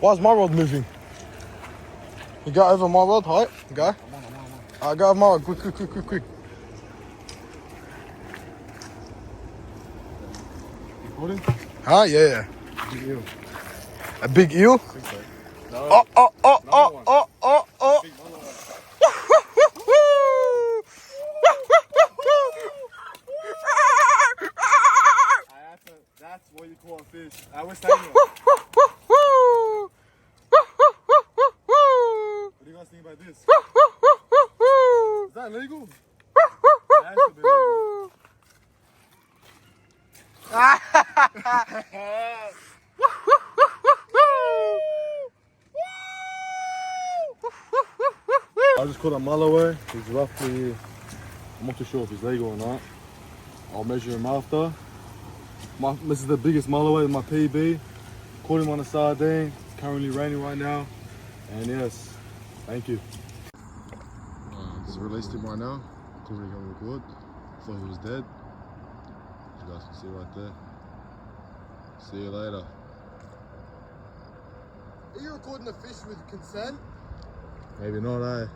Why is my rod moving? You go over my rod, height. Go. I'm on. Alright, go over my rod. Quick. Recording? Huh? Yeah. Big eel. A big eel? I think so. No. Oh. Big mulloway. That's what you call a fish. I was telling you. What do you guys think about this? Is that illegal? It has to be illegal. I just caught a Mulloway. He's roughly, I'm not too sure if he's legal or not. I'll measure him after. This is the biggest Mulloway in my PB. Caught him on a sardine. Currently raining right now. And yes, thank you. Just released him right now. Couldn't really go record. Thought he was dead. As you guys can see right there. See you later. Are you recording a fish with consent? Maybe not, eh?